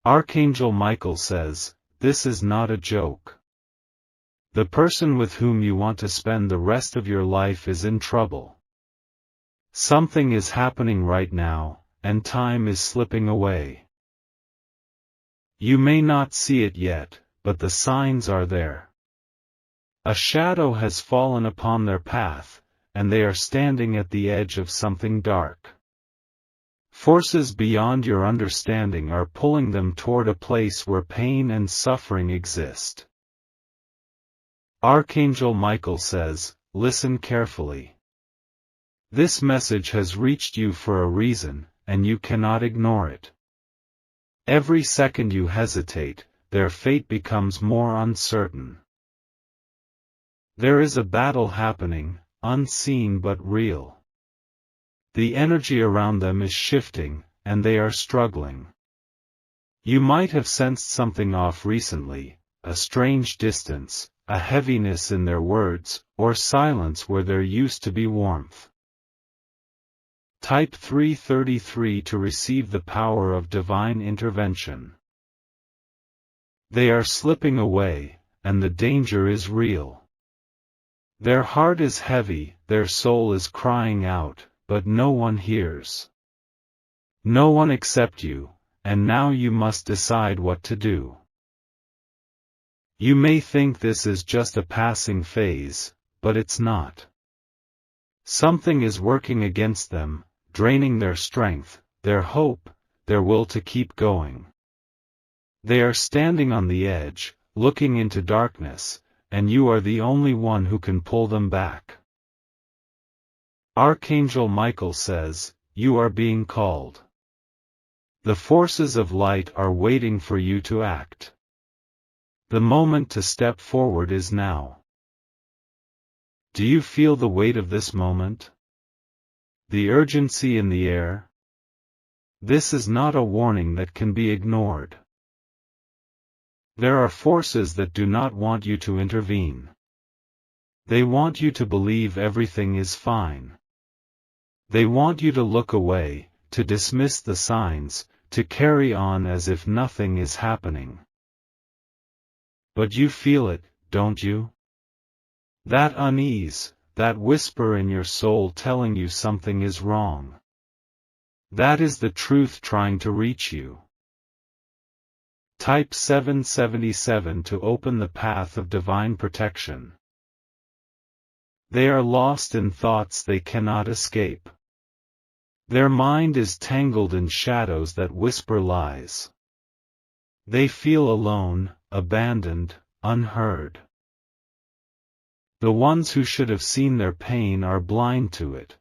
Archangel Michael says, this is not a joke. The person with whom you want to spend the rest of your life is in trouble. Something is happening right now, and time is slipping away. You may not see it yet, but the signs are there. A shadow has fallen upon their path, and they are standing at the edge of something dark. Forces beyond your understanding are pulling them toward a place where pain and suffering exist. Archangel Michael says, listen carefully. This message has reached you for a reason, and you cannot ignore it. Every second you hesitate, their fate becomes more uncertain. There is a battle happening, unseen but real. The energy around them is shifting, and they are struggling. You might have sensed something off recently, a strange distance, a heaviness in their words, or silence where there used to be warmth. Type 333 to receive the power of divine intervention. They are slipping away, and the danger is real. Their heart is heavy, their soul is crying out, but no one hears. No one except you, and now you must decide what to do. You may think this is just a passing phase, but it's not. Something is working against them, draining their strength, their hope, their will to keep going. They are standing on the edge, looking into darkness, and you are the only one who can pull them back. Archangel Michael says, you are being called. The forces of light are waiting for you to act. The moment to step forward is now. Do you feel the weight of this moment? The urgency in the air? This is not a warning that can be ignored. There are forces that do not want you to intervene. They want you to believe everything is fine. They want you to look away, to dismiss the signs, to carry on as if nothing is happening. But you feel it, don't you? That unease, that whisper in your soul telling you something is wrong. That is the truth trying to reach you. Type 777 to open the path of divine protection. They are lost in thoughts they cannot escape. Their mind is tangled in shadows that whisper lies. They feel alone, abandoned, unheard. The ones who should have seen their pain are blind to it.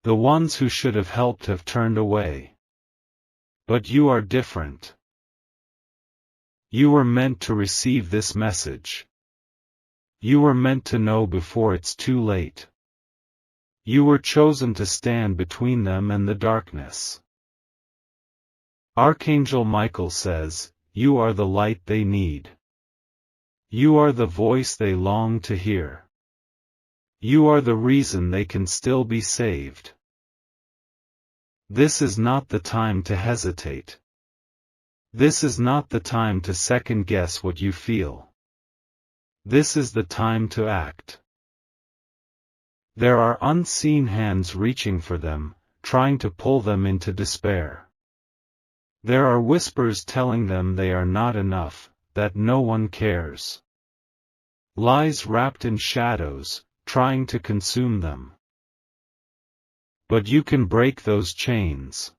The ones who should have helped have turned away. But you are different. You were meant to receive this message. You were meant to know before it's too late. You were chosen to stand between them and the darkness. Archangel Michael says, you are the light they need. You are the voice they long to hear. You are the reason they can still be saved. This is not the time to hesitate. This is not the time to second-guess what you feel. This is the time to act. There are unseen hands reaching for them, trying to pull them into despair. There are whispers telling them they are not enough, that no one cares. Lies wrapped in shadows, trying to consume them. But you can break those chains.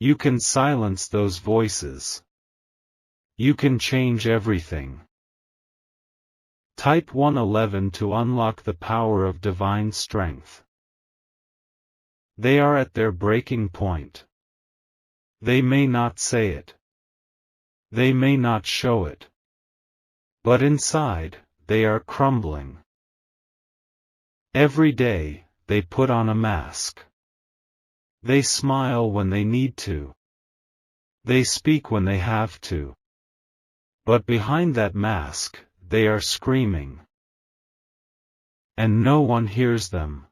You can silence those voices. You can change everything. Type 111 to unlock the power of divine strength. They are at their breaking point. They may not say it. They may not show it. But inside, they are crumbling. Every day, they put on a mask. They smile when they need to. They speak when they have to. But behind that mask, they are screaming. And no one hears them.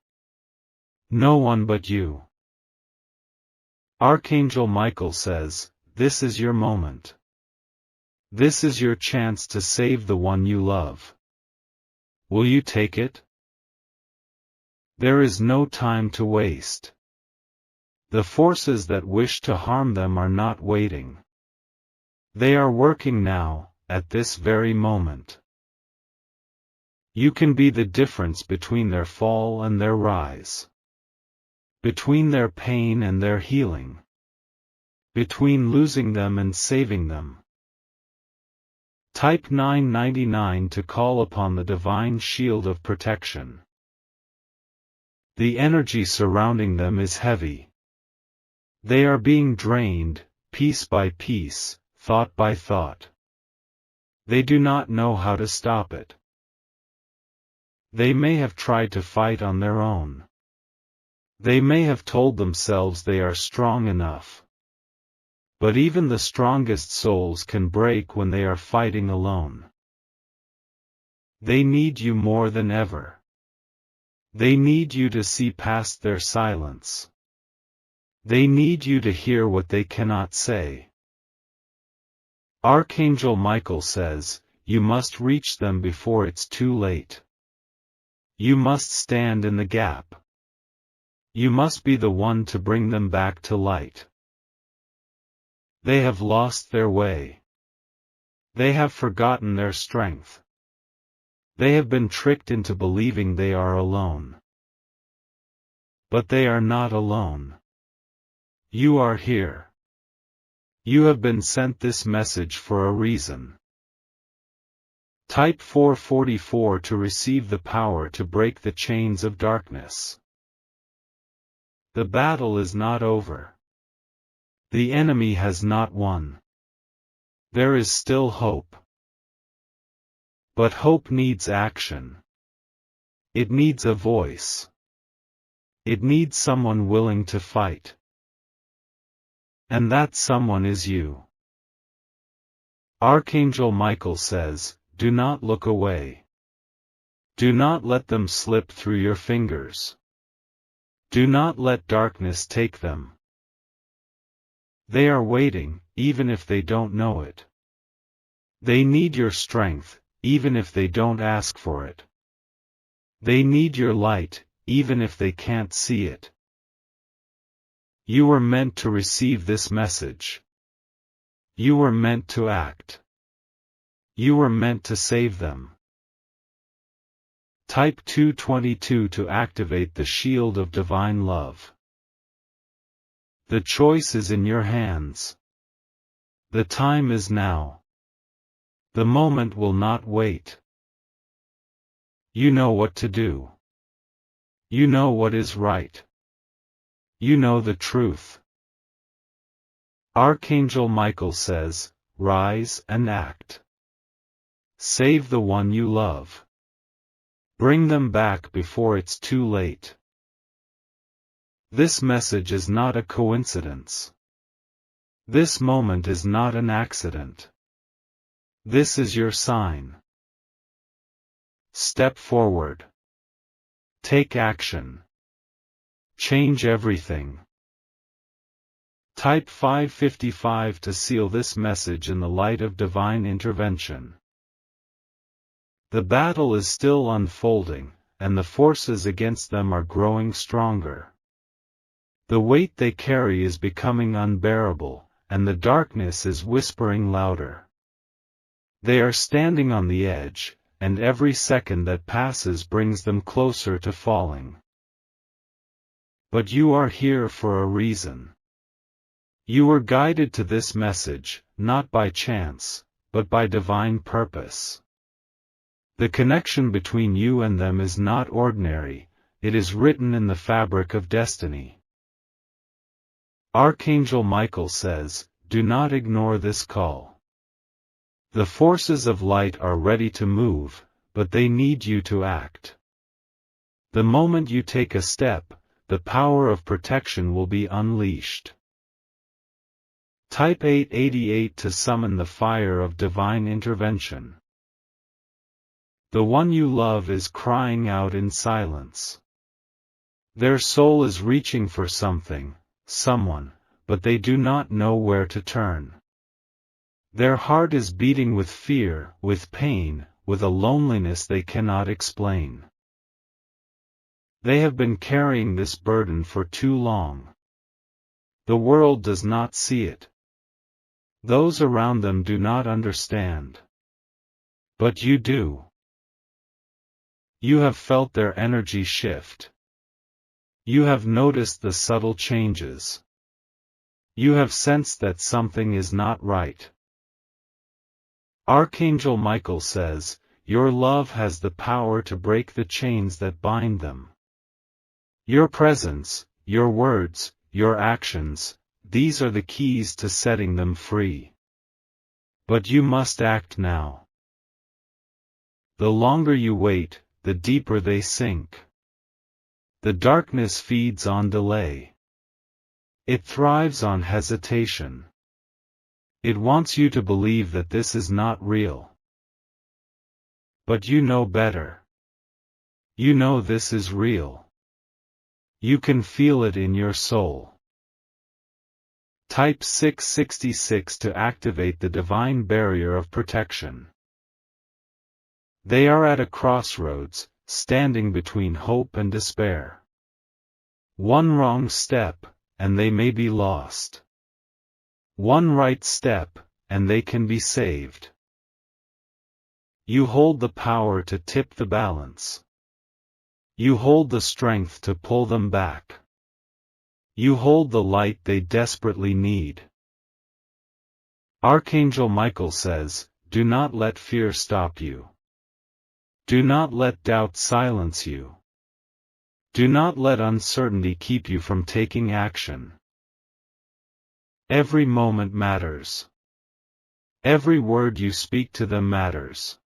No one but you. Archangel Michael says, this is your moment. This is your chance to save the one you love. Will you take it? There is no time to waste. The forces that wish to harm them are not waiting. They are working now, at this very moment. You can be the difference between their fall and their rise. Between their pain and their healing. Between losing them and saving them. Type 999 to call upon the divine shield of protection. The energy surrounding them is heavy. They are being drained, piece by piece, thought by thought. They do not know how to stop it. They may have tried to fight on their own. They may have told themselves they are strong enough. But even the strongest souls can break when they are fighting alone. They need you more than ever. They need you to see past their silence. They need you to hear what they cannot say. Archangel Michael says, you must reach them before it's too late. You must stand in the gap. You must be the one to bring them back to light. They have lost their way. They have forgotten their strength. They have been tricked into believing they are alone. But they are not alone. You are here. You have been sent this message for a reason. Type 444 to receive the power to break the chains of darkness. The battle is not over. The enemy has not won. There is still hope. But hope needs action. It needs a voice. It needs someone willing to fight. And that someone is you. Archangel Michael says, do not look away. Do not let them slip through your fingers. Do not let darkness take them. They are waiting, even if they don't know it. They need your strength, even if they don't ask for it. They need your light, even if they can't see it. You were meant to receive this message. You were meant to act. You were meant to save them. Type 222 to activate the shield of divine love. The choice is in your hands. The time is now. The moment will not wait. You know what to do. You know what is right. You know the truth. Archangel Michael says, rise and act. Save the one you love. Bring them back before it's too late. This message is not a coincidence. This moment is not an accident. This is your sign. Step forward. Take action. Change everything. Type 555 to seal this message in the light of divine intervention. The battle is still unfolding, and the forces against them are growing stronger. The weight they carry is becoming unbearable, and the darkness is whispering louder. They are standing on the edge, and every second that passes brings them closer to falling. But you are here for a reason. You were guided to this message, not by chance, but by divine purpose. The connection between you and them is not ordinary, it is written in the fabric of destiny. Archangel Michael says, do not ignore this call. The forces of light are ready to move, but they need you to act. The moment you take a step, the power of protection will be unleashed. Type 888 to summon the fire of divine intervention. The one you love is crying out in silence. Their soul is reaching for something, someone, but they do not know where to turn. Their heart is beating with fear, with pain, with a loneliness they cannot explain. They have been carrying this burden for too long. The world does not see it. Those around them do not understand. But you do. You have felt their energy shift. You have noticed the subtle changes. You have sensed that something is not right. Archangel Michael says, your love has the power to break the chains that bind them. Your presence, your words, your actions, these are the keys to setting them free. But you must act now. The longer you wait, the deeper they sink. The darkness feeds on delay. It thrives on hesitation. It wants you to believe that this is not real. But you know better. You know this is real. You can feel it in your soul. Type 666 to activate the divine barrier of protection. They are at a crossroads, standing between hope and despair. One wrong step, and they may be lost. One right step, and they can be saved. You hold the power to tip the balance. You hold the strength to pull them back. You hold the light they desperately need. Archangel Michael says, do not let fear stop you. Do not let doubt silence you. Do not let uncertainty keep you from taking action. Every moment matters. Every word you speak to them matters.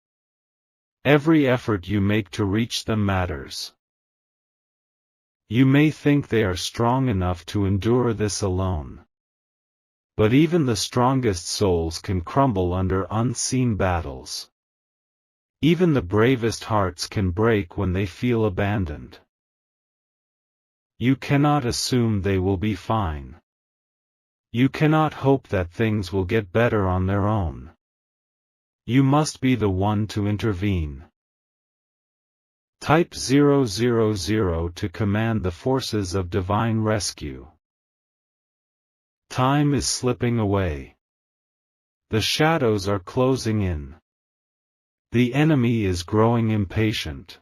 Every effort you make to reach them matters. You may think they are strong enough to endure this alone. But even the strongest souls can crumble under unseen battles. Even the bravest hearts can break when they feel abandoned. You cannot assume they will be fine. You cannot hope that things will get better on their own. You must be the one to intervene. Type 000 to command the forces of divine rescue. Time is slipping away. The shadows are closing in. The enemy is growing impatient.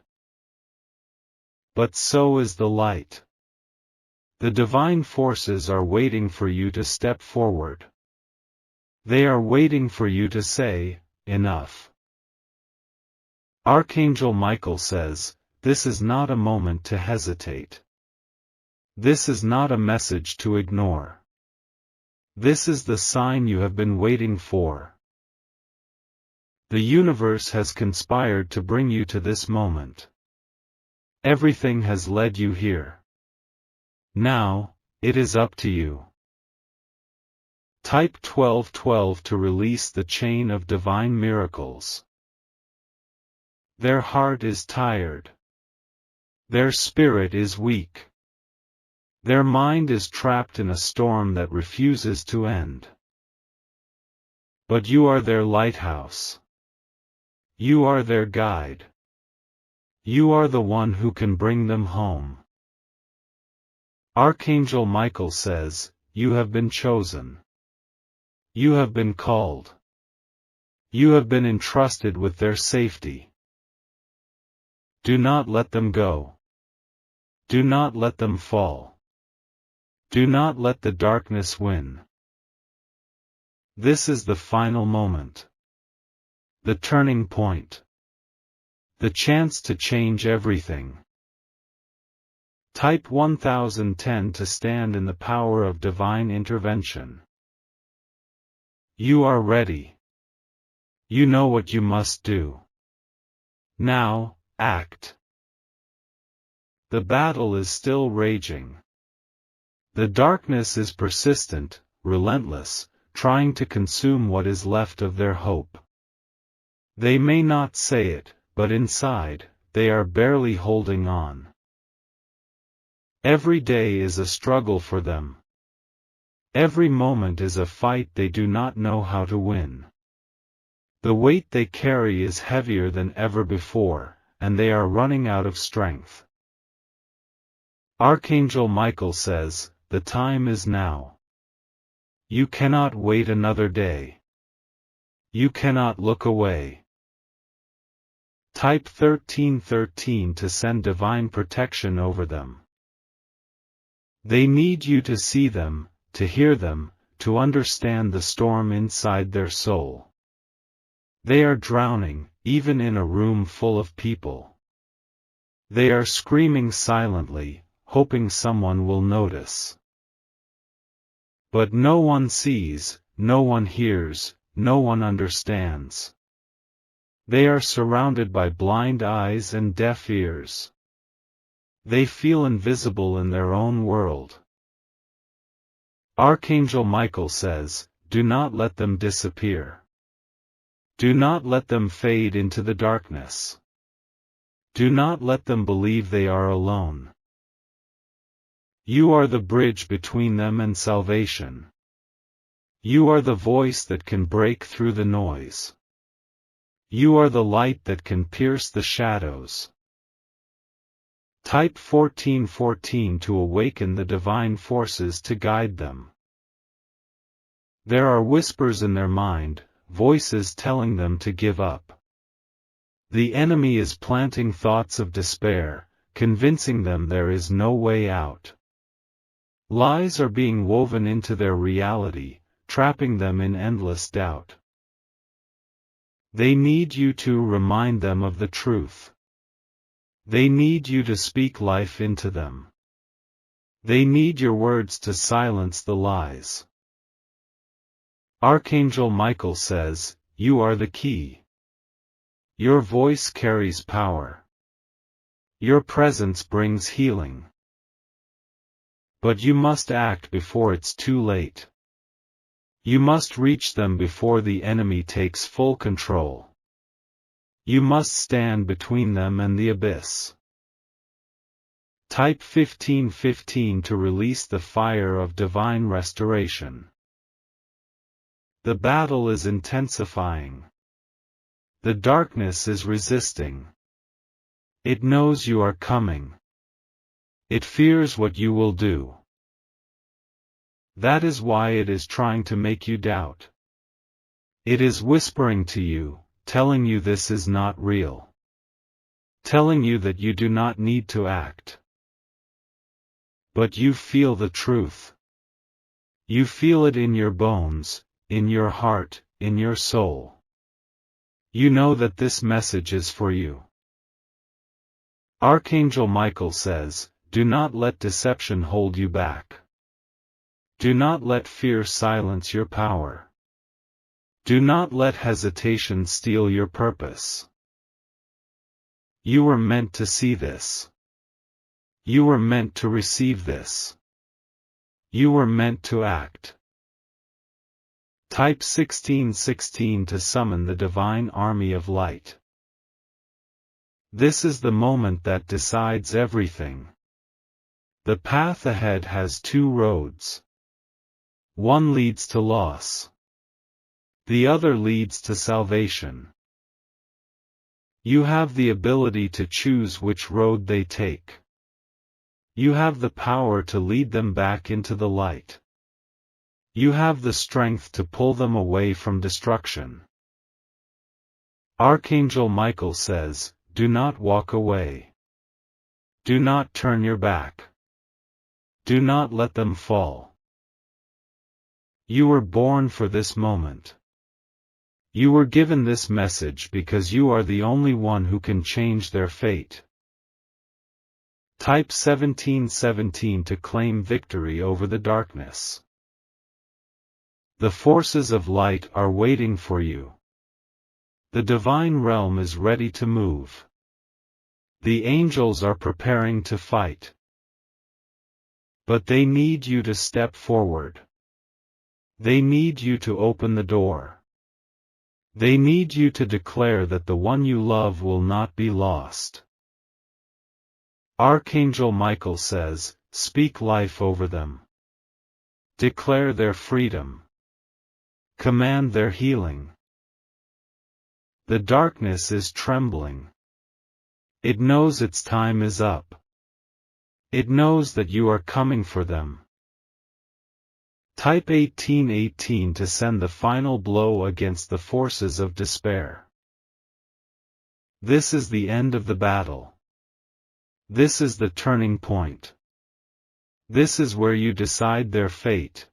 But so is the light. The divine forces are waiting for you to step forward. They are waiting for you to say, enough. Archangel Michael says, this is not a moment to hesitate. This is not a message to ignore. This is the sign you have been waiting for. The universe has conspired to bring you to this moment. Everything has led you here. Now, it is up to you. Type 1212 to release the chain of divine miracles. Their heart is tired. Their spirit is weak. Their mind is trapped in a storm that refuses to end. But you are their lighthouse. You are their guide. You are the one who can bring them home. Archangel Michael says, you have been chosen. You have been called. You have been entrusted with their safety. Do not let them go. Do not let them fall. Do not let the darkness win. This is the final moment. The turning point. The chance to change everything. Type 1010 to stand in the power of divine intervention. You are ready. You know what you must do. Now, act. The battle is still raging. The darkness is persistent, relentless, trying to consume what is left of their hope. They may not say it, but inside, they are barely holding on. Every day is a struggle for them. Every moment is a fight they do not know how to win. The weight they carry is heavier than ever before, and they are running out of strength. Archangel Michael says, the time is now. You cannot wait another day. You cannot look away. Type 1313 to send divine protection over them. They need you to see them, to hear them, to understand the storm inside their soul. They are drowning, even in a room full of people. They are screaming silently, hoping someone will notice. But no one sees, no one hears, no one understands. They are surrounded by blind eyes and deaf ears. They feel invisible in their own world. Archangel Michael says, do not let them disappear. Do not let them fade into the darkness. Do not let them believe they are alone. You are the bridge between them and salvation. You are the voice that can break through the noise. You are the light that can pierce the shadows. Type 1414 to awaken the divine forces to guide them. There are whispers in their mind, voices telling them to give up. The enemy is planting thoughts of despair, convincing them there is no way out. Lies are being woven into their reality, trapping them in endless doubt. They need you to remind them of the truth. They need you to speak life into them. They need your words to silence the lies. Archangel Michael says, you are the key. Your voice carries power. Your presence brings healing. But you must act before it's too late. You must reach them before the enemy takes full control. You must stand between them and the abyss. Type 1515 to release the fire of divine restoration. The battle is intensifying. The darkness is resisting. It knows you are coming. It fears what you will do. That is why it is trying to make you doubt. It is whispering to you, telling you this is not real. Telling you that you do not need to act. But you feel the truth. You feel it in your bones, in your heart, in your soul. You know that this message is for you. Archangel Michael says, do not let deception hold you back. Do not let fear silence your power. Do not let hesitation steal your purpose. You were meant to see this. You were meant to receive this. You were meant to act. Type 1616 to summon the divine army of light. This is the moment that decides everything. The path ahead has two roads. One leads to loss. The other leads to salvation. You have the ability to choose which road they take. You have the power to lead them back into the light. You have the strength to pull them away from destruction. Archangel Michael says, do not walk away. Do not turn your back. Do not let them fall. You were born for this moment. You were given this message because you are the only one who can change their fate. Type 1717 to claim victory over the darkness. The forces of light are waiting for you. The divine realm is ready to move. The angels are preparing to fight. But they need you to step forward. They need you to open the door. They need you to declare that the one you love will not be lost. Archangel Michael says, speak life over them. Declare their freedom. Command their healing. The darkness is trembling. It knows its time is up. It knows that you are coming for them. Type 1818 to send the final blow against the forces of despair. This is the end of the battle. This is the turning point. This is where you decide their fate.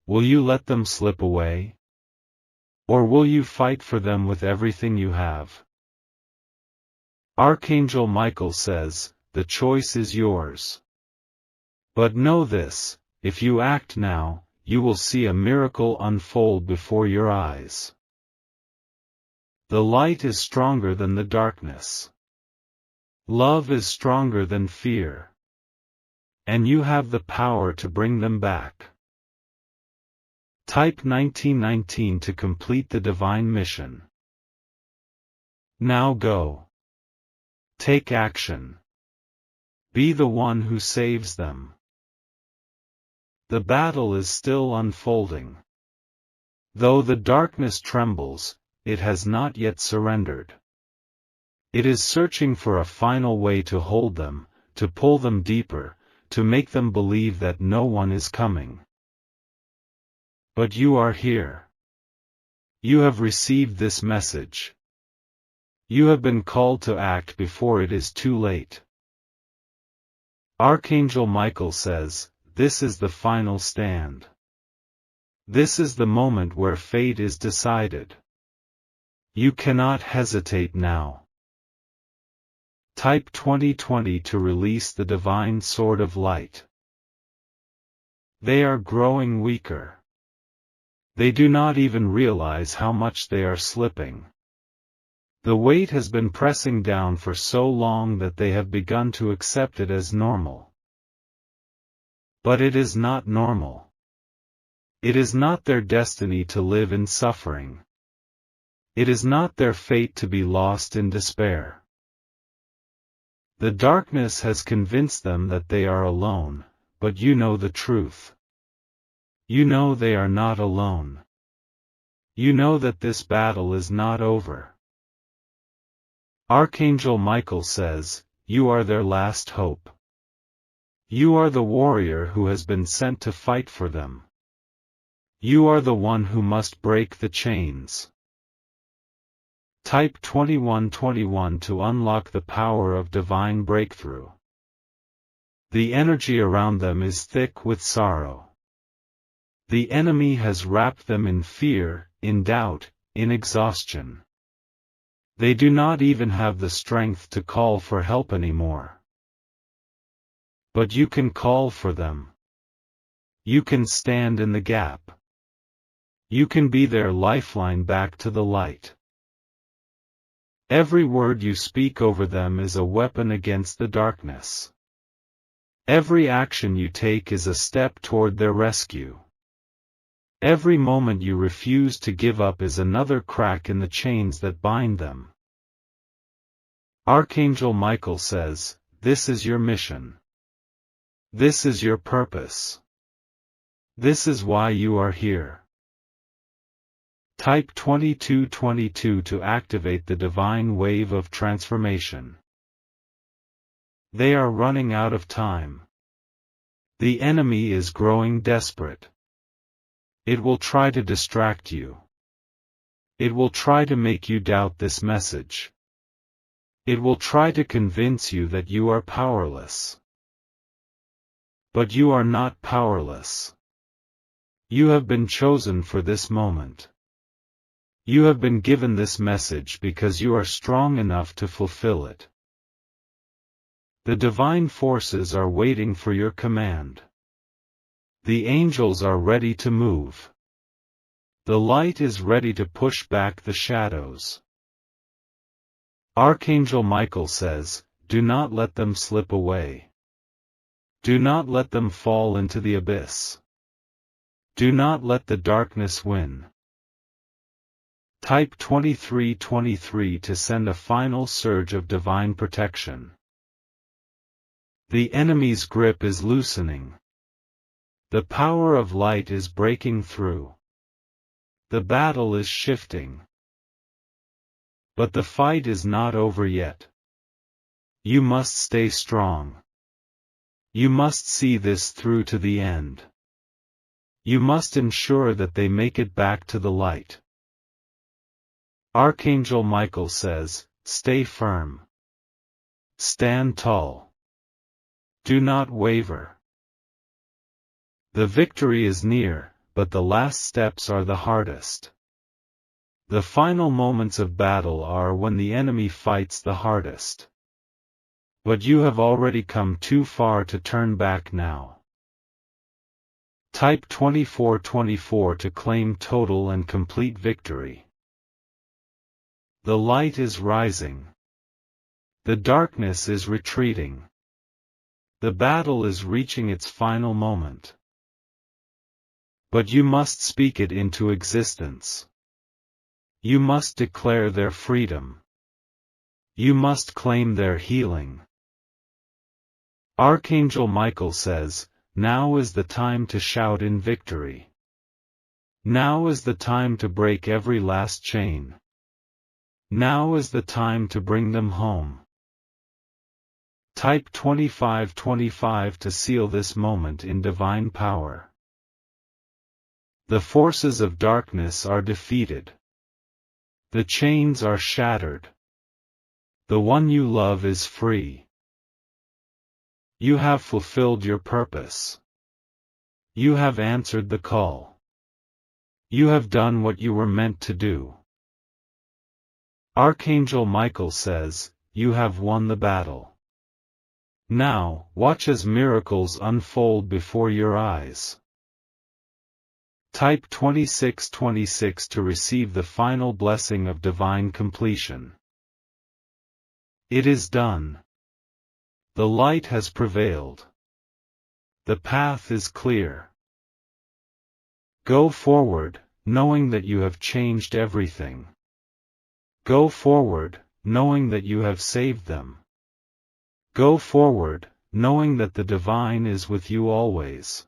Will you let them slip away? Or will you fight for them with everything you have? Archangel Michael says, the choice is yours. But know this, if you act now, you will see a miracle unfold before your eyes. The light is stronger than the darkness. Love is stronger than fear. And you have the power to bring them back. Type 1919 to complete the divine mission. Now go. Take action. Be the one who saves them. The battle is still unfolding. Though the darkness trembles, it has not yet surrendered. It is searching for a final way to hold them, to pull them deeper, to make them believe that no one is coming. But you are here. You have received this message. You have been called to act before it is too late. Archangel Michael says, this is the final stand. This is the moment where fate is decided. You cannot hesitate now. Type 2020 to release the divine sword of light. They are growing weaker. They do not even realize how much they are slipping. The weight has been pressing down for so long that they have begun to accept it as normal. But it is not normal. It is not their destiny to live in suffering. It is not their fate to be lost in despair. The darkness has convinced them that they are alone, but you know the truth. You know they are not alone. You know that this battle is not over. Archangel Michael says, you are their last hope. You are the warrior who has been sent to fight for them. You are the one who must break the chains. Type 2121 to unlock the power of divine breakthrough. The energy around them is thick with sorrow. The enemy has wrapped them in fear, in doubt, in exhaustion. They do not even have the strength to call for help anymore. But you can call for them. You can stand in the gap. You can be their lifeline back to the light. Every word you speak over them is a weapon against the darkness. Every action you take is a step toward their rescue. Every moment you refuse to give up is another crack in the chains that bind them. Archangel Michael says, this is your mission. This is your purpose. This is why you are here. Type 2222 to activate the divine wave of transformation. They are running out of time. The enemy is growing desperate. It will try to distract you. It will try to make you doubt this message. It will try to convince you that you are powerless. But you are not powerless. You have been chosen for this moment. You have been given this message because you are strong enough to fulfill it. The divine forces are waiting for your command. The angels are ready to move. The light is ready to push back the shadows. Archangel Michael says, do not let them slip away. Do not let them fall into the abyss. Do not let the darkness win. Type 2323 to send a final surge of divine protection. The enemy's grip is loosening. The power of light is breaking through. The battle is shifting. But the fight is not over yet. You must stay strong. You must see this through to the end. You must ensure that they make it back to the light. Archangel Michael says, stay firm. Stand tall. Do not waver. The victory is near, but the last steps are the hardest. The final moments of battle are when the enemy fights the hardest. But you have already come too far to turn back now. Type 2424 to claim total and complete victory. The light is rising. The darkness is retreating. The battle is reaching its final moment. But you must speak it into existence. You must declare their freedom. You must claim their healing. Archangel Michael says, now is the time to shout in victory. Now is the time to break every last chain. Now is the time to bring them home. Type 2525 to seal this moment in divine power. The forces of darkness are defeated. The chains are shattered. The one you love is free. You have fulfilled your purpose. You have answered the call. You have done what you were meant to do. Archangel Michael says, you have won the battle. Now, watch as miracles unfold before your eyes. Type 2626 to receive the final blessing of divine completion. It is done. The light has prevailed. The path is clear. Go forward, knowing that you have changed everything. Go forward, knowing that you have saved them. Go forward, knowing that the divine is with you always.